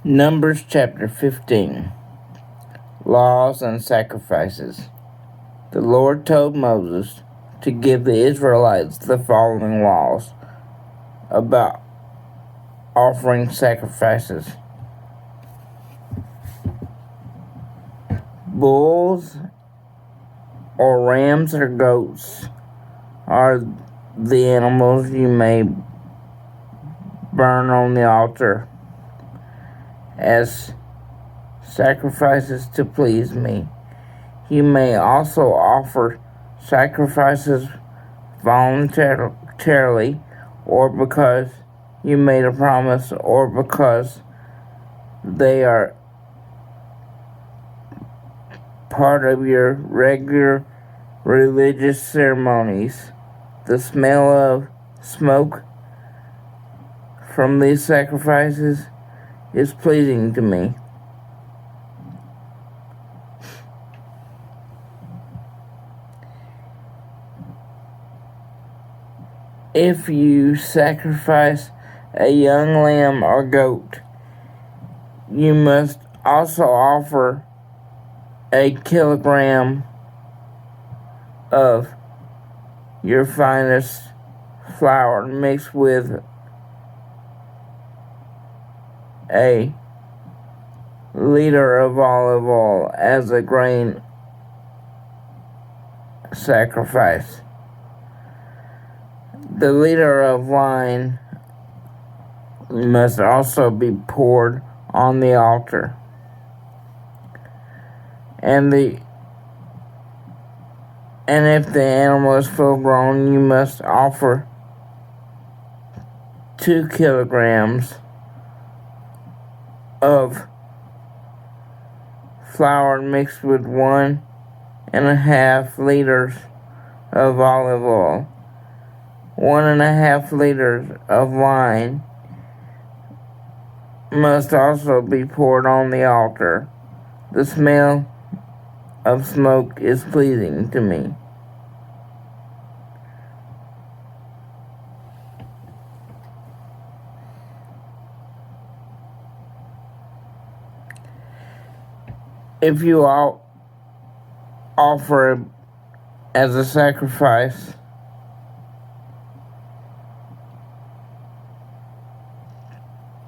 Numbers chapter 15. Laws and Sacrifices. The Lord told Moses to give the Israelites the following laws about offering sacrifices. Bulls or rams or goats are the animals you may burn on the altar as sacrifices to please me. You may also offer sacrifices voluntarily, or because you made a promise, or because they are part of your regular religious ceremonies. The smell of smoke from these sacrifices is pleasing to me. If you sacrifice a young lamb or goat, you must also offer a kilogram of your finest flour mixed with a liter of olive oil as a grain sacrifice. The liter of wine must also be poured on the altar. And if the animal is full grown, you must offer 2 kilograms of flour mixed with 1.5 liters of olive oil. 1.5 liters of wine must also be poured on the altar. The smell of smoke is pleasing to me. If you offer as a sacrifice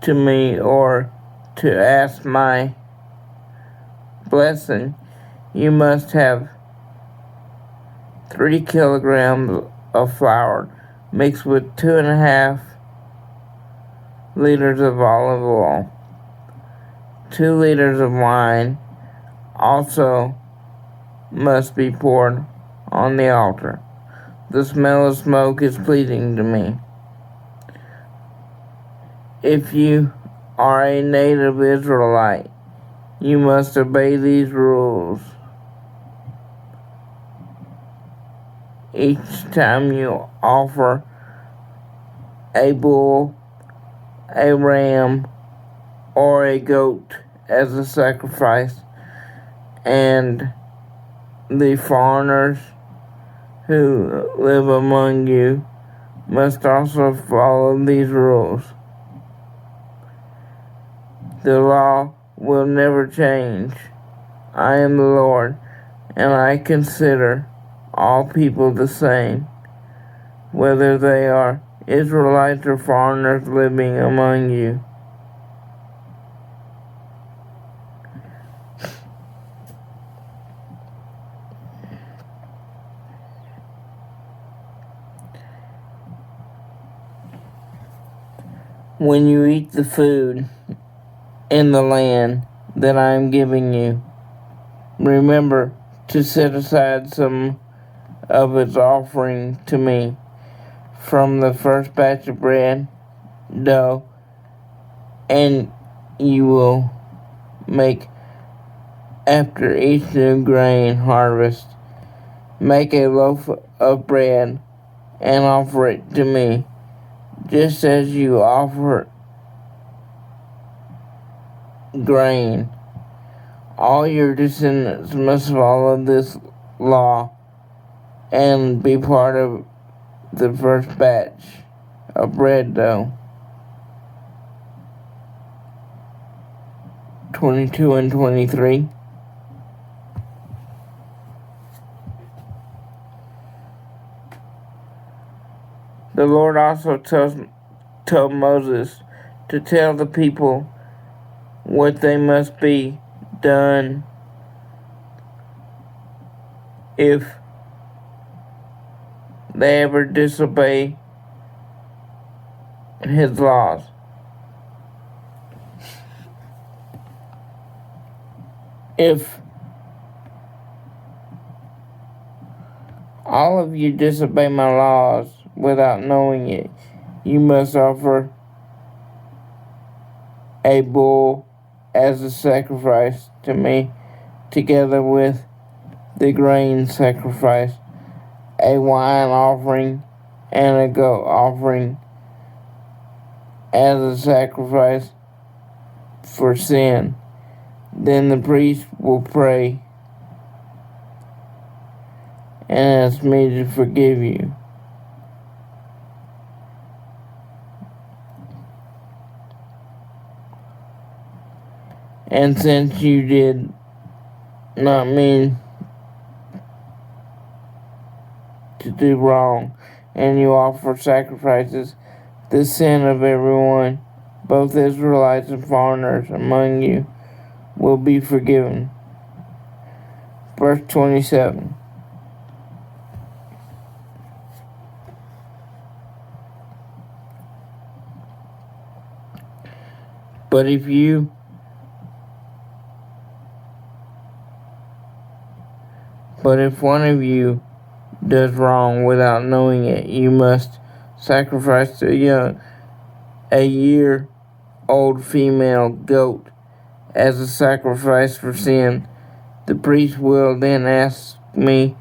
to me or to ask my blessing, you must have 3 kilograms of flour mixed with 2.5 liters of olive oil. 2 liters of wine also must be poured on the altar. The smell of smoke is pleasing to me. If you are a native Israelite, you must obey these rules. Each time you offer a bull, a ram, or a goat as a sacrifice, and the foreigners who live among you must also follow these rules. The law will never change. I am the Lord, and I consider all people the same, whether they are Israelites or foreigners living among you. When you eat the food in the land that I am giving you, remember to set aside some of its offering to me from the first batch of bread, dough, and you will make after each new grain harvest. Make a loaf of bread and offer it to me, just as you offer grain. All your descendants must follow this law and be part of the first batch of bread dough. 22 and 23. The Lord also told Moses to tell the people what they must be done if they ever disobey his laws. If all of you disobey my laws without knowing it, you must offer a bull as a sacrifice to me, together with the grain sacrifice, a wine offering, and a goat offering as a sacrifice for sin. Then the priest will pray and ask me to forgive you. And since you did not mean to do wrong, and you offer sacrifices, the sin of everyone, both Israelites and foreigners among you, will be forgiven. Verse 27. But if one of you does wrong without knowing it, you must sacrifice a year-old female goat as a sacrifice for sin. The priest will then ask me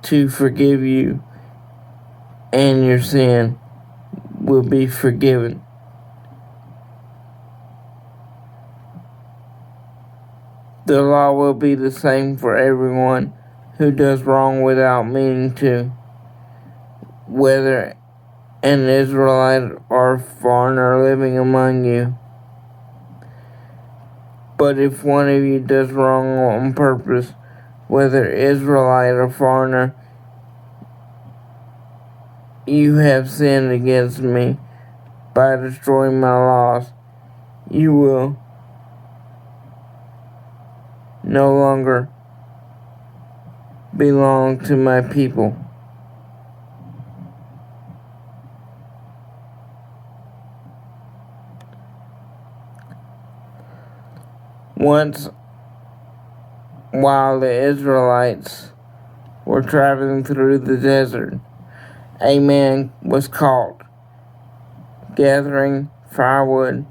to forgive you, and your sin will be forgiven. The law will be the same for everyone who does wrong without meaning to, whether an Israelite or foreigner living among you. But if one of you does wrong on purpose, whether Israelite or foreigner, you have sinned against me by destroying my laws. You will no longer belong to my people. Once, while the Israelites were traveling through the desert, a man was caught gathering firewood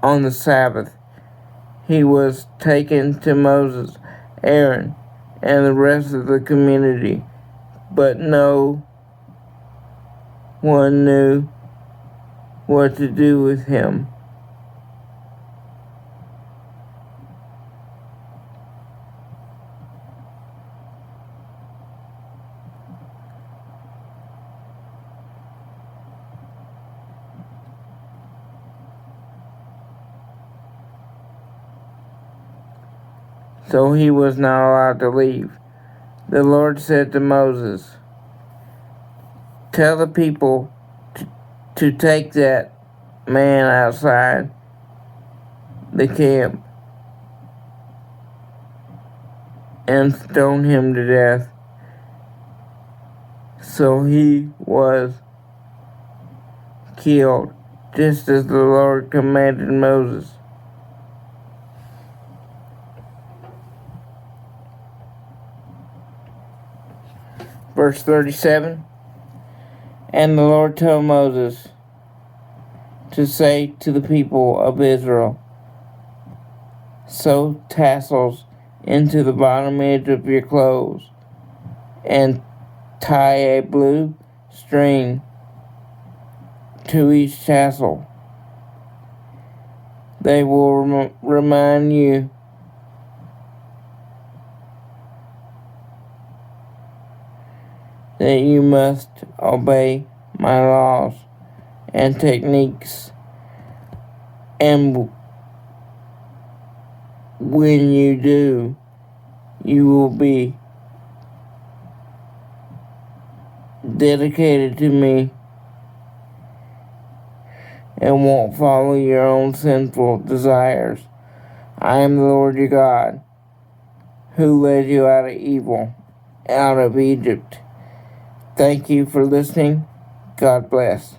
on the Sabbath. He was taken to Moses, Aaron, and the rest of the community, but no one knew what to do with him. So he was not allowed to leave. The Lord said to Moses, "Tell the people to take that man outside the camp and stone him to death." So he was killed, just as the Lord commanded Moses. Verse 37. And the Lord told Moses to say to the people of Israel, "Sew tassels into the bottom edge of your clothes, and tie a blue string to each tassel. They will remind you that you must obey my laws and techniques, and when you do, you will be dedicated to me and won't follow your own sinful desires. I am the Lord your God, who led you out of evil, out of Egypt. Thank you for listening. God bless.